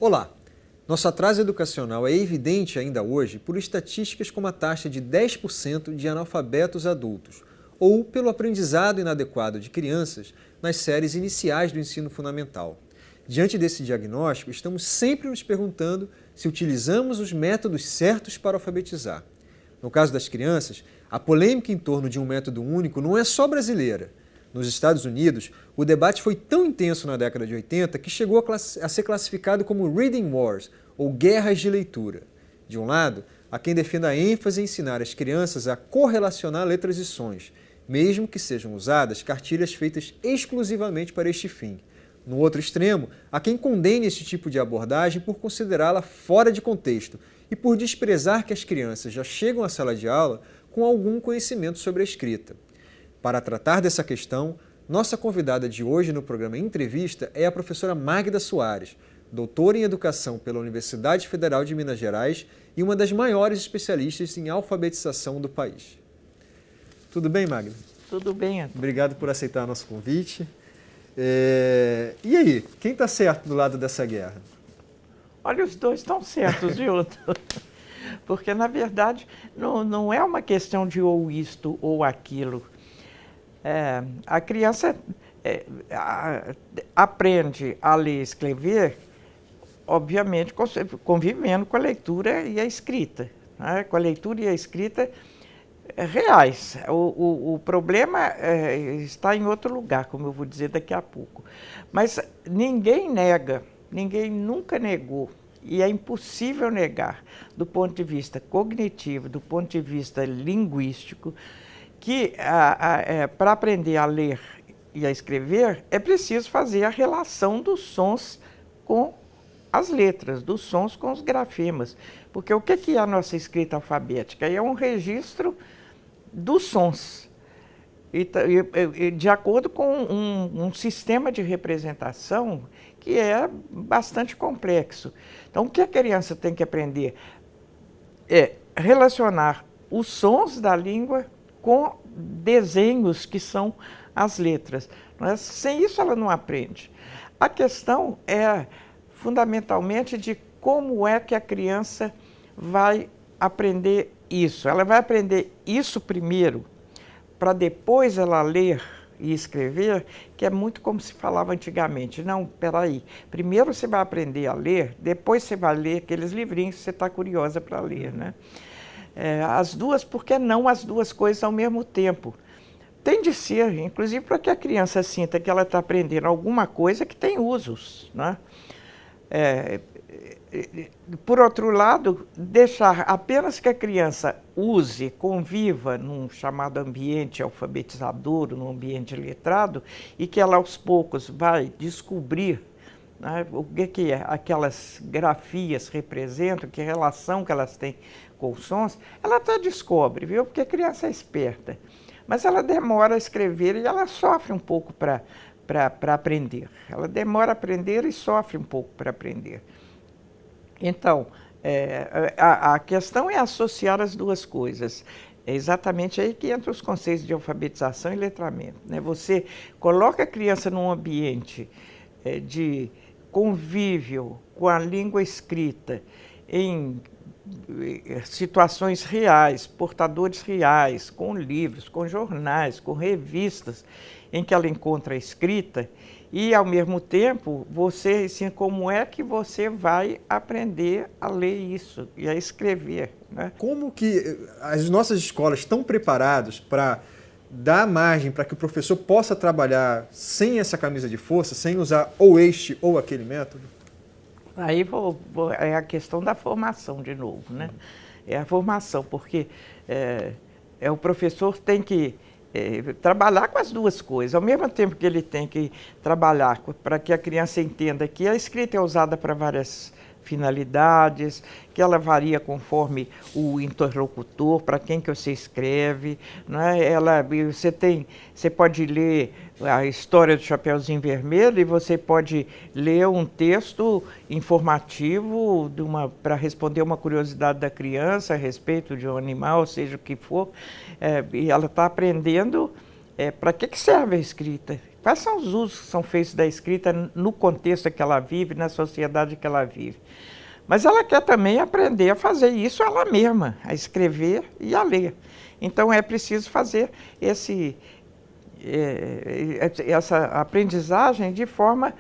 Olá! Nosso atraso educacional é evidente ainda hoje por estatísticas como a taxa de 10% de analfabetos adultos, ou pelo aprendizado inadequado de crianças nas séries iniciais do ensino fundamental. Diante desse diagnóstico, estamos sempre nos perguntando se utilizamos os métodos certos para alfabetizar. No caso das crianças, a polêmica em torno de um método único não é só brasileira. Nos Estados Unidos, o debate foi tão intenso na década de 80 que chegou a ser classificado como Reading Wars, ou guerras de leitura. De um lado, há quem defenda a ênfase em ensinar as crianças a correlacionar letras e sons, mesmo que sejam usadas cartilhas feitas exclusivamente para este fim. No outro extremo, há quem condene esse tipo de abordagem por considerá-la fora de contexto e por desprezar que as crianças já chegam à sala de aula com algum conhecimento sobre a escrita. Para tratar dessa questão, nossa convidada de hoje no programa Entrevista é a professora Magda Soares, doutora em Educação pela Universidade Federal de Minas Gerais e uma das maiores especialistas em alfabetização do país. Tudo bem, Magda? Tudo bem, Antônio. Obrigado por aceitar nosso convite. E aí, quem está certo do lado dessa guerra? Olha, os dois estão certos, viu? Porque, na verdade, não é uma questão de ou isto ou aquilo. A criança aprende a ler e escrever, obviamente, convivendo com a leitura e a escrita, né? Com a leitura e a escrita reais. O problema está em outro lugar, como eu vou dizer daqui a pouco. Mas ninguém nega, ninguém nunca negou, e é impossível negar, do ponto de vista cognitivo, do ponto de vista linguístico, que para aprender a ler e a escrever é preciso fazer a relação dos sons com as letras, dos sons com os grafemas. Porque o que é a nossa escrita alfabética? É um registro dos sons, e de acordo com um sistema de representação que é bastante complexo. Então, o que a criança tem que aprender é relacionar os sons da língua com desenhos que são as letras. Sem isso ela não aprende. A questão é fundamentalmente de como é que a criança vai aprender isso. Ela vai aprender isso primeiro, para depois ela ler e escrever, que é muito como se falava antigamente. Não, peraí, primeiro você vai aprender a ler, depois você vai ler aqueles livrinhos que você está curiosa para ler, né? As duas, por que não as duas coisas ao mesmo tempo? Tem de ser, inclusive para que a criança sinta que ela está aprendendo alguma coisa que tem usos, né? Por outro lado, deixar apenas que a criança use, conviva num chamado ambiente alfabetizador, num ambiente letrado, e que ela aos poucos vai descobrir, né, o que aquelas grafias representam, que relação que elas têm com os sons, ela até descobre, viu? Porque a criança é esperta. Mas ela demora a escrever e ela sofre um pouco para aprender. Ela demora a aprender e sofre um pouco para aprender. Então, a questão é associar as duas coisas. É exatamente aí que entram os conceitos de alfabetização e letramento, né? Você coloca a criança num ambiente de convívio com a língua escrita, em situações reais, portadores reais, com livros, com jornais, com revistas, em que ela encontra a escrita, e, ao mesmo tempo, você ensina como é que você vai aprender a ler isso e a escrever, né? Como que as nossas escolas estão preparadas para dar margem para que o professor possa trabalhar sem essa camisa de força, sem usar ou este ou aquele método? Aí é a questão da formação de novo, né? É a formação, porque o professor tem que trabalhar com as duas coisas. Ao mesmo tempo que ele tem que trabalhar para que a criança entenda que a escrita é usada para várias finalidades, que ela varia conforme o interlocutor, para quem que você escreve, né? Você pode ler a história do Chapeuzinho Vermelho e você pode ler um texto informativo para responder uma curiosidade da criança a respeito de um animal, seja o que for, e ela está aprendendo para que serve a escrita, Quais são os usos que são feitos da escrita no contexto que ela vive, na sociedade que ela vive? Mas ela quer também aprender a fazer isso ela mesma, a escrever e a ler. Então é preciso fazer essa aprendizagem de forma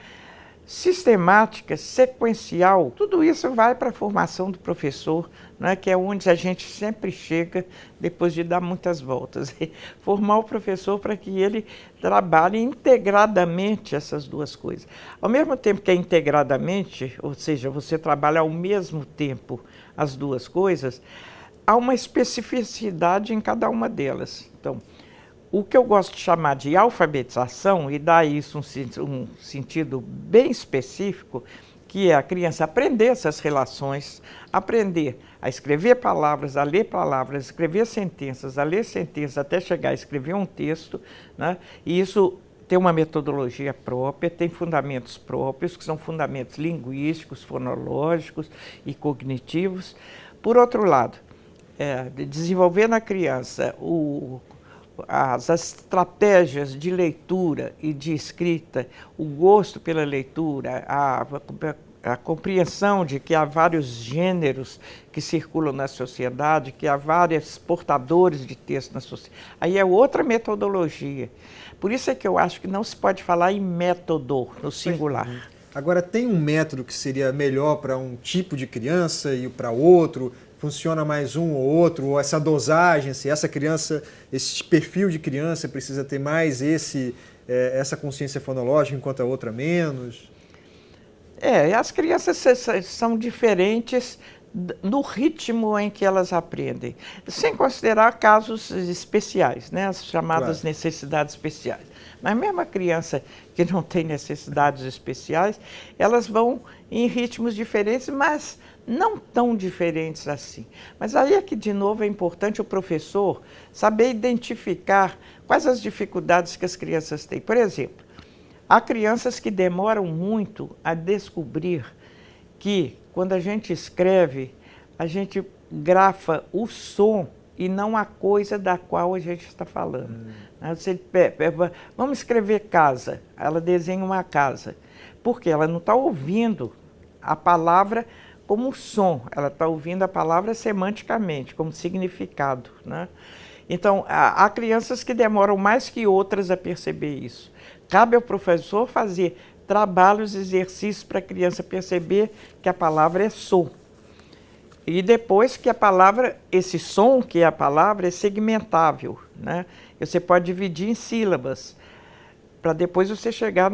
sistemática, sequencial. Tudo isso vai para a formação do professor, né, que é onde a gente sempre chega depois de dar muitas voltas. Formar o professor para que ele trabalhe integradamente essas duas coisas. Ao mesmo tempo que é integradamente, ou seja, você trabalha ao mesmo tempo as duas coisas, há uma especificidade em cada uma delas. Então, o que eu gosto de chamar de alfabetização, e dá isso um sentido bem específico, que é a criança aprender essas relações, aprender a escrever palavras, a escrever sentenças, a ler sentenças, até chegar a escrever um texto, né? E isso tem uma metodologia própria, tem fundamentos próprios, que são fundamentos linguísticos, fonológicos e cognitivos. Por outro lado, desenvolver na criança as estratégias de leitura e de escrita, o gosto pela leitura, a compreensão de que há vários gêneros que circulam na sociedade, que há vários portadores de texto na sociedade. Aí é outra metodologia. Por isso é que eu acho que não se pode falar em método no singular. Agora, tem um método que seria melhor para um tipo de criança e para outro? Funciona mais um ou outro, ou essa dosagem, se essa criança, esse perfil de criança precisa ter mais essa consciência fonológica, enquanto a outra menos? As crianças são diferentes no ritmo em que elas aprendem, sem considerar casos especiais, né, as chamadas necessidades especiais. Mas mesmo a criança que não tem necessidades especiais, elas vão em ritmos diferentes, mas não tão diferentes assim. Mas aí é que, de novo, é importante o professor saber identificar quais as dificuldades que as crianças têm. Por exemplo, há crianças que demoram muito a descobrir que, quando a gente escreve, a gente grafa o som e não a coisa da qual a gente está falando. Vamos escrever casa, ela desenha uma casa, porque ela não está ouvindo a palavra como som, ela está ouvindo a palavra semanticamente, como significado, né? Então, há crianças que demoram mais que outras a perceber isso. Cabe ao professor fazer trabalhos, exercícios para a criança perceber que a palavra é som. E depois que a palavra, esse som que é a palavra, é segmentável, né? Você pode dividir em sílabas, para depois você chegar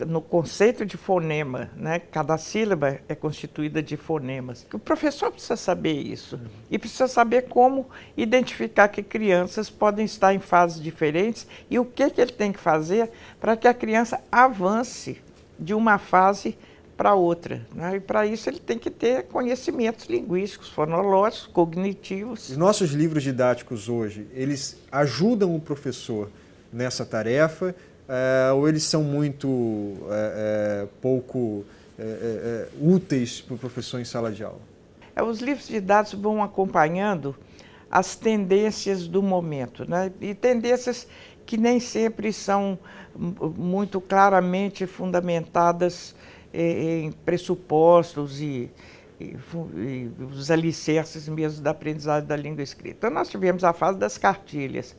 no conceito de fonema, né? Cada sílaba é constituída de fonemas. O professor precisa saber isso e precisa saber como identificar que crianças podem estar em fases diferentes e o que ele tem que fazer para que a criança avance de uma fase para outra, né? E para isso ele tem que ter conhecimentos linguísticos, fonológicos, cognitivos. Os nossos livros didáticos hoje, eles ajudam o professor nessa tarefa? Ou eles são muito pouco úteis para o professor em sala de aula? Os livros didáticos vão acompanhando as tendências do momento, né? E tendências que nem sempre são muito claramente fundamentadas em pressupostos e os alicerces mesmo da aprendizagem da língua escrita. Então, nós tivemos a fase das cartilhas.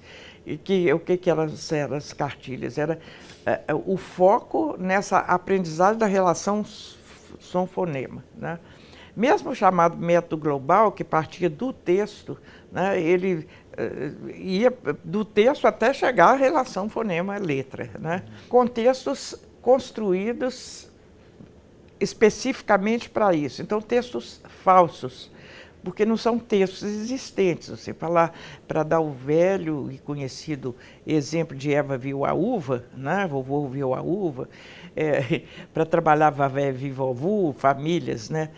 E o que eram as cartilhas? Era o foco nessa aprendizagem da relação som-fonema, né? Mesmo o chamado método global, que partia do texto, né, ele ia do texto até chegar à relação fonema-letra, né? Contextos construídos especificamente para isso. Então, textos falsos, porque não são textos existentes. Você falar, para dar o velho e conhecido exemplo de Eva viu a uva, né? Vovô viu a uva, para trabalhar Vavé viu vovô, famílias, né?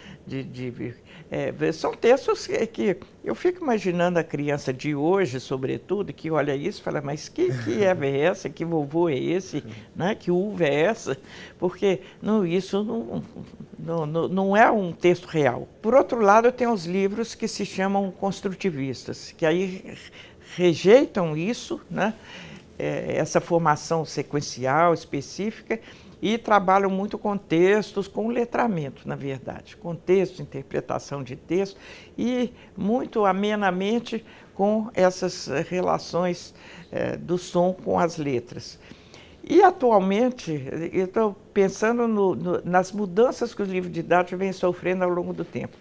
São textos que eu fico imaginando a criança de hoje, sobretudo, que olha isso e fala, mas que Eva é essa? Que vovô é esse? Né? Que uva é essa? Porque isso não é um texto real. Por outro lado, tem os livros que se chamam construtivistas, que aí rejeitam isso, né? essa formação sequencial específica e trabalham muito com textos, com letramento, na verdade, com texto, interpretação de texto e muito amenamente com essas relações do som com as letras. E atualmente, eu estou pensando nas mudanças que os livros didáticos vêm sofrendo ao longo do tempo.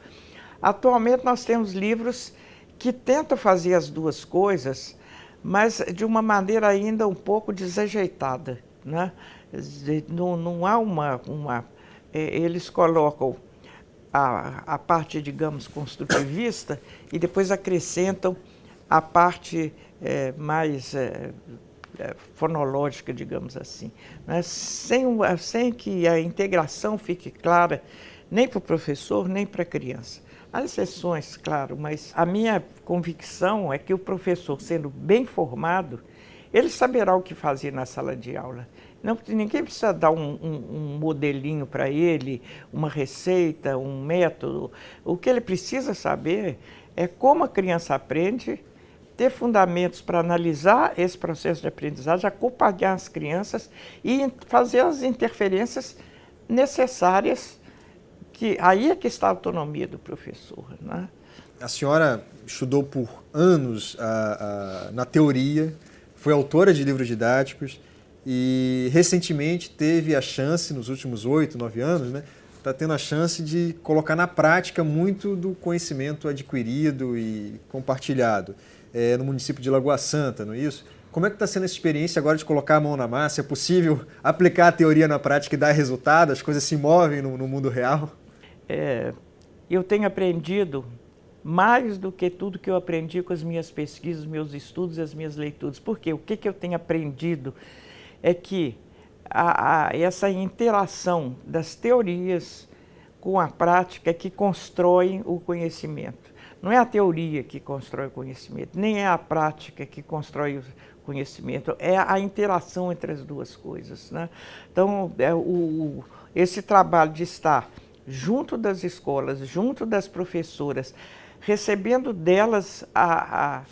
Atualmente nós temos livros que tentam fazer as duas coisas, mas de uma maneira ainda um pouco desajeitada, né? Não há eles colocam a parte, digamos, construtivista e depois acrescentam a parte mais fonológica, digamos assim, né? Sem que a integração fique clara nem para o professor, nem para a criança. Há exceções, claro, mas a minha convicção é que o professor, sendo bem formado, ele saberá o que fazer na sala de aula. Não, ninguém precisa dar um modelinho para ele, uma receita, um método. O que ele precisa saber é como a criança aprende, ter fundamentos para analisar esse processo de aprendizagem, acompanhar as crianças e fazer as interferências necessárias, que aí é que está a autonomia do professor, né? A senhora estudou por anos na teoria, foi autora de livros didáticos e recentemente teve a chance, nos últimos 8, 9 anos, né, está tendo a chance de colocar na prática muito do conhecimento adquirido e compartilhado no município de Lagoa Santa, não é isso? Como é que está sendo essa experiência agora de colocar a mão na massa? É possível aplicar a teoria na prática e dar resultado? As coisas se movem no mundo real? Eu tenho aprendido mais do que tudo que eu aprendi com as minhas pesquisas, meus estudos e as minhas leituras. Por quê? O que eu tenho aprendido é que essa interação das teorias com a prática que constroem o conhecimento. Não é a teoria que constrói o conhecimento, nem é a prática que constrói o conhecimento, é a interação entre as duas coisas, né? Então, esse trabalho de estar junto das escolas, junto das professoras, recebendo delas a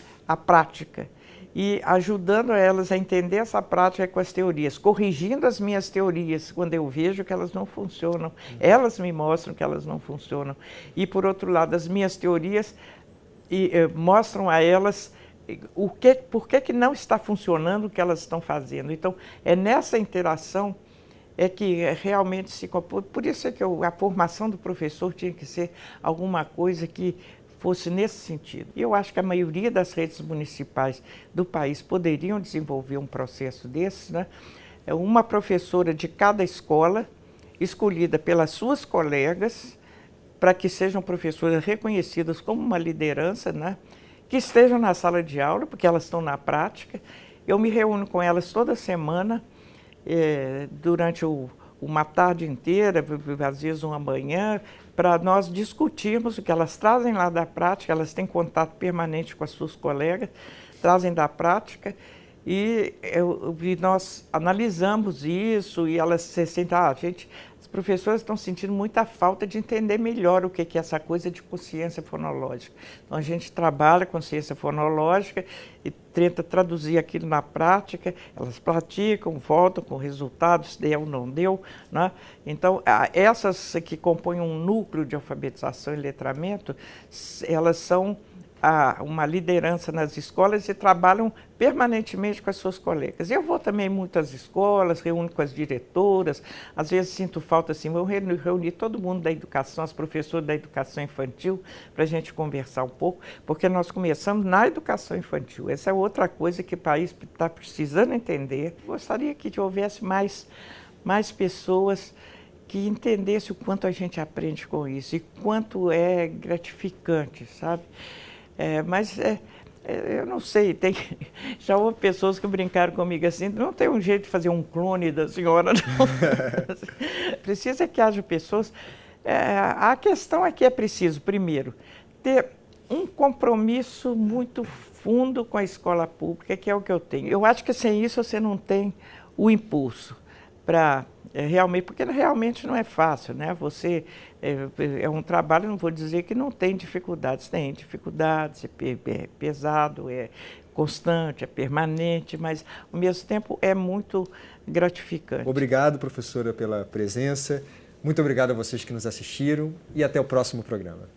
prática e ajudando elas a entender essa prática com as teorias, corrigindo as minhas teorias quando eu vejo que elas não funcionam, elas me mostram que elas não funcionam. E, por outro lado, as minhas teorias mostram a elas por que não está funcionando o que elas estão fazendo. Então, é nessa interação que realmente se compõe. Por isso é que a formação do professor tinha que ser alguma coisa que fosse nesse sentido. Eu acho que a maioria das redes municipais do país poderiam desenvolver um processo desse, né? Uma professora de cada escola, escolhida pelas suas colegas, para que sejam professoras reconhecidas como uma liderança, né? Que estejam na sala de aula, porque elas estão na prática. Eu me reúno com elas toda semana, durante uma tarde inteira, às vezes uma manhã, para nós discutirmos o que elas trazem lá da prática. Elas têm contato permanente com as suas colegas, trazem da prática, e nós analisamos isso, e elas se sentem, as professoras estão sentindo muita falta de entender melhor o que é essa coisa de consciência fonológica. Então, a gente trabalha consciência fonológica e tenta traduzir aquilo na prática. Elas praticam, voltam com resultados, se deu ou não deu, né? Então, essas que compõem um núcleo de alfabetização e letramento, elas são uma liderança nas escolas e trabalham permanentemente com as suas colegas. Eu vou também muito às escolas, reúno com as diretoras, às vezes sinto falta assim, vou reunir todo mundo da educação, as professoras da educação infantil, para a gente conversar um pouco, porque nós começamos na educação infantil. Essa é outra coisa que o país está precisando entender. Gostaria que houvesse mais pessoas que entendessem o quanto a gente aprende com isso e quanto é gratificante, sabe? Mas eu não sei, já houve pessoas que brincaram comigo assim, não tem um jeito de fazer um clone da senhora, não. Precisa que haja pessoas. A questão é que é preciso, primeiro, ter um compromisso muito fundo com a escola pública, que é o que eu tenho. Eu acho que sem isso você não tem o impulso para realmente, porque realmente não é fácil, né? Você é um trabalho, não vou dizer que não tem dificuldades, é pesado, constante, é permanente, mas ao mesmo tempo é muito gratificante. Obrigado, professora, pela presença. Muito obrigado a vocês que nos assistiram e até o próximo programa.